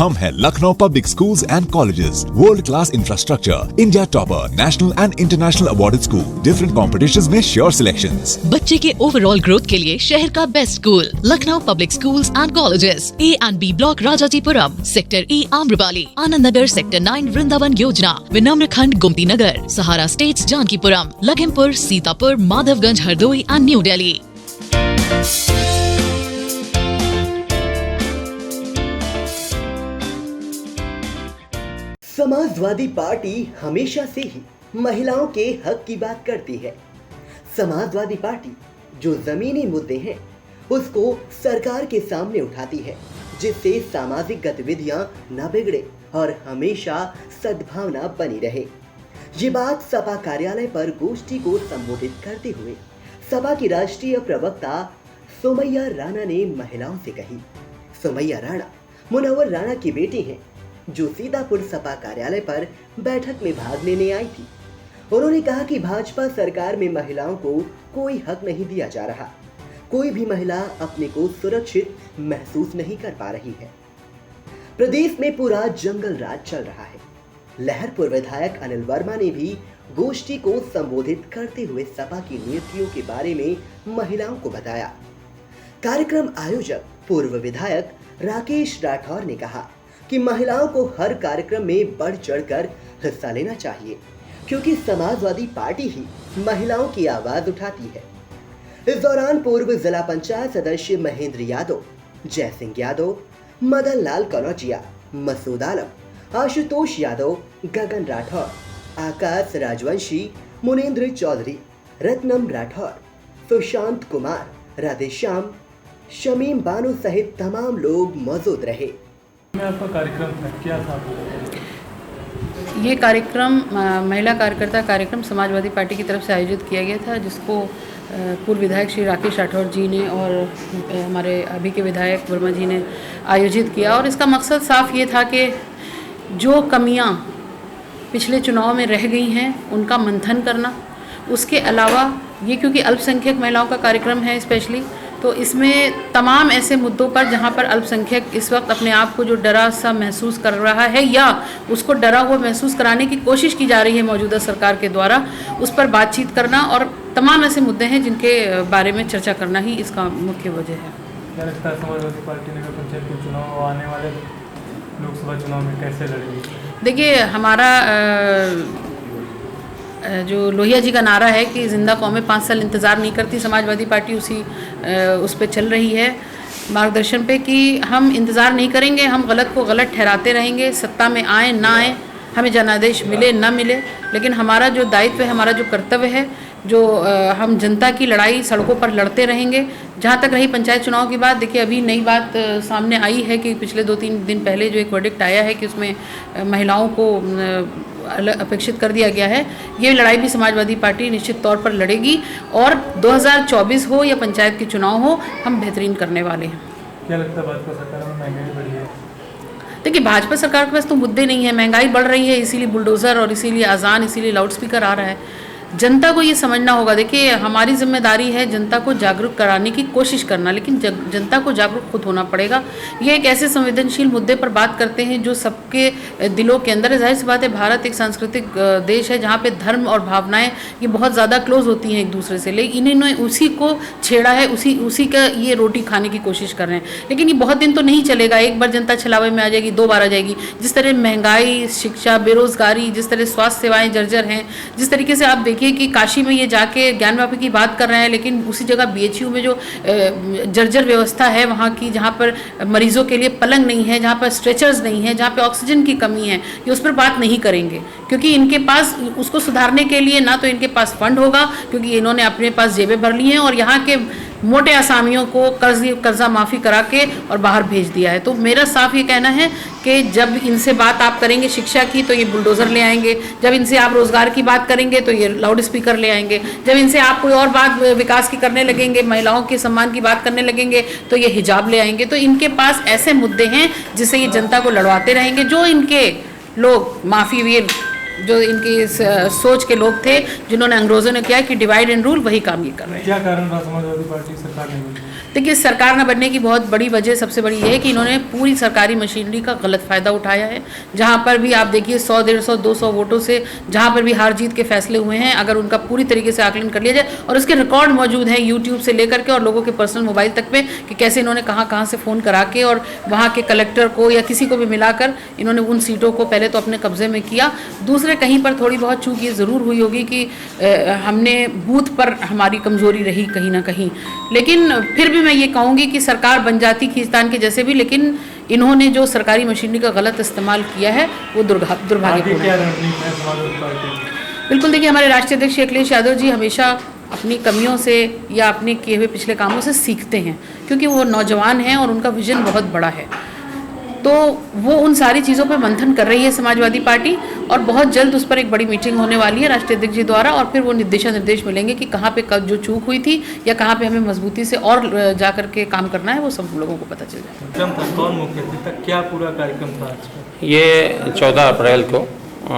हम हैं Lucknow public schools and colleges, world class infrastructure, India topper, national and international awarded school, different competitions में sure selections. बच्चे के overall growth के लिए शहर का best school Lucknow public schools and colleges, A and B block Rajajipuram, sector E Amrapali, Anand Nagar sector 9 Vrindavan Yojana, Vinamra Khand Gomti Nagar, Sahara states Jankipuram, Lakhimpur, Sitapur, Madhavganj, Hardoi and New Delhi. Samajwadi Party हमेशा से ही महिलाओं के हक की बात करती है। समाजवादी पार्टी जो जमीनी मुद्दे हैं उसको सरकार के सामने उठाती है, जिससे सामाजिक गतिविधियां न बिगड़े और हमेशा सद्भावना बनी रहे। ये बात सपा कार्यालय पर गोष्ठी को संबोधित करते हुए सपा की राष्ट्रीय प्रवक्ता सुमैया राणा ने महिलाओं से कही। सुमैया राणा मुनव्वर राणा की बेटी हैं, जो सीतापुर सपा कार्यालय पर बैठक में भाग लेने आई थी। उन्होंने कहा कि भाजपा सरकार में महिलाओं को कोई हक नहीं दिया जा रहा, कोई भी महिला अपने को सुरक्षित महसूस नहीं कर पा रही है। प्रदेश में पूरा जंगल राज चल रहा है। लहरपुर विधायक अनिल वर्मा ने भी गोष्ठी को संबोधित करते हुए सपा की नीतियों के बारे में महिलाओं को बताया। कार्यक्रम आयोजक पूर्व विधायक राकेश राठौर ने कहा कि महिलाओं को हर कार्यक्रम में बढ़ चढ़कर हिस्सा लेना चाहिए, क्योंकि समाजवादी पार्टी ही महिलाओं की आवाज उठाती है। इस दौरान पूर्व जिला पंचायत सदस्य महेंद्र यादव, जय सिंह यादव, मदन लाल कनौजिया, मसूद आलम, आशुतोष यादव, गगन राठौर, आकाश राजवंशी, मुनेंद्र चौधरी, रत्नम राठौर, सुशांत कुमार, राधेश्याम, शमीम बानो सहित तमाम लोग मौजूद रहे। आपका कार्यक्रम था, क्या था? ये कार्यक्रम महिला कार्यकर्ता कार्यक्रम समाजवादी पार्टी की तरफ से आयोजित किया गया था, जिसको पूर्व विधायक श्री राकेश राठौर जी ने और हमारे अभी के विधायक वर्मा जी ने आयोजित किया। और इसका मकसद साफ ये था कि जो कमियां पिछले चुनाव में रह गई हैं उनका मंथन करना। उसके अलावा ये क्योंकि अल्पसंख्यक महिलाओं का कार्यक्रम है स्पेशली, तो इसमें तमाम ऐसे मुद्दों पर जहां पर अल्पसंख्यक इस वक्त अपने आप को जो डरा सा महसूस कर रहा है या उसको डरा हुआ महसूस कराने की कोशिश की जा रही है मौजूदा सरकार के द्वारा, उस पर बातचीत करना और तमाम ऐसे मुद्दे हैं जिनके बारे में चर्चा करना ही इसका मुख्य वजह है। क्या लगता है समाजवादी पार्टी नगर पंचायत के चुनाव आने वाले लोकसभा चुनाव में कैसे लड़ेगी? देखिए, हमारा जो लोहिया जी का नारा है कि जिंदा कौमें 5 साल इंतज़ार नहीं करती, समाजवादी पार्टी उस पर चल रही है मार्गदर्शन पे कि हम इंतज़ार नहीं करेंगे, हम गलत को गलत ठहराते रहेंगे। सत्ता में आए ना आए, हमें जनादेश मिले ना मिले, लेकिन हमारा जो दायित्व है, हमारा जो कर्तव्य है, जो हम जनता की लड़ाई सड़कों पर लड़ते रहेंगे। जहाँ तक रही पंचायत चुनाव की बात, देखिए अभी नई बात सामने आई है कि पिछले 2-3 दिन पहले जो एक वर्डिक्ट आया है कि उसमें महिलाओं को अपेक्षित कर दिया गया है। ये लड़ाई भी समाजवादी पार्टी निश्चित तौर पर लड़ेगी और 2024 हो या पंचायत के चुनाव हो, हम बेहतरीन करने वाले हैं। क्या लगता है भाजपा सरकार में महंगाई बढ़ी है? देखिए, भाजपा सरकार के पास तो मुद्दे नहीं है, महंगाई बढ़ रही है, इसीलिए बुलडोज़र और इसीलिए अजान, इसीलिए लाउडस्पीकर आ रहा है। जनता को ये समझना होगा। देखिए, हमारी जिम्मेदारी है जनता को जागरूक कराने की कोशिश करना, लेकिन जनता को जागरूक खुद होना पड़ेगा। ये एक ऐसे संवेदनशील मुद्दे पर बात करते हैं जो सबके दिलों के अंदर है। जाहिर सी बात है, भारत एक सांस्कृतिक देश है जहाँ पे धर्म और भावनाएं ये बहुत ज़्यादा क्लोज होती हैं एक दूसरे से, लेकिन इन्होंने उसी को छेड़ा है, उसी का ये रोटी खाने की कोशिश कर रहे हैं। लेकिन ये बहुत दिन तो नहीं चलेगा। एक बार जनता छलावे में आ जाएगी, 2 बार आ जाएगी। जिस तरह महंगाई, शिक्षा, बेरोजगारी, जिस तरह स्वास्थ्य सेवाएँ जर्जर हैं, जिस तरीके से आप देखिए कि काशी में ये जाके ज्ञानवापी की बात कर रहे हैं, लेकिन उसी जगह BHU में जो जर्जर व्यवस्था है वहाँ की, जहाँ पर मरीजों के लिए पलंग नहीं है, जहाँ पर स्ट्रेचर्स नहीं है, जहाँ पे ऑक्सीजन की कमी है, ये उस पर बात नहीं करेंगे, क्योंकि इनके पास उसको सुधारने के लिए ना तो इनके पास फंड होगा, क्योंकि इन्होंने अपने पास जेबें भर ली हैं और यहाँ के मोटे आसामियों को कर्जा माफ़ी करा के और बाहर भेज दिया है। तो मेरा साफ ये कहना है कि जब इनसे बात आप करेंगे शिक्षा की तो ये बुलडोज़र ले आएंगे, जब इनसे आप रोज़गार की बात करेंगे तो ये लाउड स्पीकर ले आएंगे, जब इनसे आप कोई और बात विकास की करने लगेंगे, महिलाओं के सम्मान की बात करने लगेंगे तो ये हिजाब ले आएंगे। तो इनके पास ऐसे मुद्दे हैं जिससे ये जनता को लड़वाते रहेंगे। जो इनके लोग माफ़ी वीर, जो इनकी सोच के लोग थे, जिन्होंने अंग्रेजों ने किया कि डिवाइड एंड रूल, वही काम ये कर रहे हैं। क्या कारण रहा समाजवादी पार्टी सरकार नहीं बनी? देखिए, सरकार न बनने की बहुत बड़ी वजह सबसे बड़ी ये है कि इन्होंने पूरी सरकारी मशीनरी का गलत फ़ायदा उठाया है। जहाँ पर भी आप देखिए 100, 150, 200 वोटों से जहाँ पर भी हार जीत के फैसले हुए हैं, अगर उनका पूरी तरीके से आकलन कर लिया जाए, और उसके रिकॉर्ड मौजूद हैं यूट्यूब से लेकर के और लोगों के पर्सनल मोबाइल तक में, कि कैसे इन्होंने कहाँ से फ़ोन करा के और वहाँ के कलेक्टर को या किसी को भी मिलाकर इन्होंने उन सीटों को पहले तो अपने कब्जे में किया। दूसरे कहीं पर थोड़ी बहुत चूक ये ज़रूर हुई होगी कि हमने बूथ पर हमारी कमज़ोरी रही कहीं ना कहीं, लेकिन फिर भी मैं ये कहूँगी कि सरकार बन जाती खींचतान के जैसे भी, लेकिन इन्होंने जो सरकारी मशीनरी का गलत इस्तेमाल किया है वो दुर्भाग्यपूर्ण है। बिल्कुल, देखिए, हमारे राष्ट्रीय अध्यक्ष अखिलेश यादव जी हमेशा अपनी कमियों से या अपने किए हुए पिछले कामों से सीखते हैं, क्योंकि वो नौजवान हैं और उनका विजन बहुत बड़ा है। तो वो उन सारी चीज़ों पर मंथन कर रही है समाजवादी पार्टी, और बहुत जल्द उस पर एक बड़ी मीटिंग होने वाली है राष्ट्रीय अध्यक्ष जी द्वारा, और फिर वो निर्देश मिलेंगे कि कहाँ पे कब जो चूक हुई थी या कहाँ पे हमें मजबूती से और जा करके काम करना है, वो सब लोगों को पता चल जाए। कौन मुख्य अतिथि था, क्या पूरा कार्यक्रम था आज? ये 14 अप्रैल को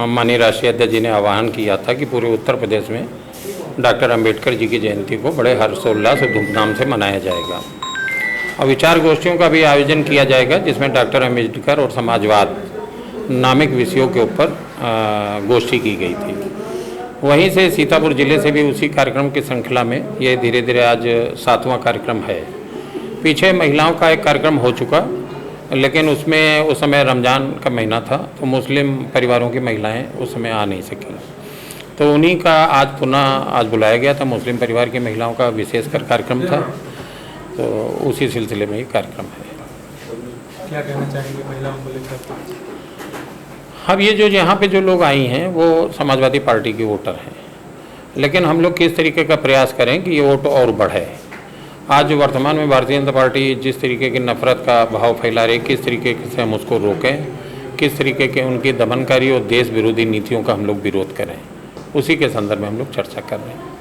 माननीय राष्ट्रीय अध्यक्ष जी ने आह्वान किया था कि पूरे उत्तर प्रदेश में डॉक्टर अंबेडकर जी की जयंती को बड़े हर्षोल्लास और धूमधाम से मनाया जाएगा, और विचार गोष्ठियों का भी आयोजन किया जाएगा, जिसमें डॉक्टर अंबेडकर और समाजवाद नामिक विषयों के ऊपर गोष्ठी की गई थी। वहीं से सीतापुर जिले से भी उसी कार्यक्रम की श्रृंखला में ये धीरे धीरे आज 7वां कार्यक्रम है। पीछे महिलाओं का एक कार्यक्रम हो चुका, लेकिन उसमें उस समय रमज़ान का महीना था, तो मुस्लिम परिवारों की महिलाएं उस समय आ नहीं सकीं, तो उन्हीं का आज पुनः बुलाया गया था। मुस्लिम परिवार की महिलाओं का विशेषकर कार्यक्रम था, तो उसी सिलसिले में ये कार्यक्रम है। क्या कहना चाहेंगे महिलाओं को लेकर? अब ये जो यहाँ पे जो लोग आई हैं वो समाजवादी पार्टी के वोटर हैं, लेकिन हम लोग किस तरीके का प्रयास करें कि ये वोट और बढ़े। आज वर्तमान में भारतीय जनता पार्टी जिस तरीके की नफरत का भाव फैला रही, किस तरीके से हम उसको रोकें, किस तरीके के उनकी दमनकारी और देश विरोधी नीतियों का हम लोग विरोध करें, उसी के संदर्भ में हम लोग चर्चा कर रहे हैं।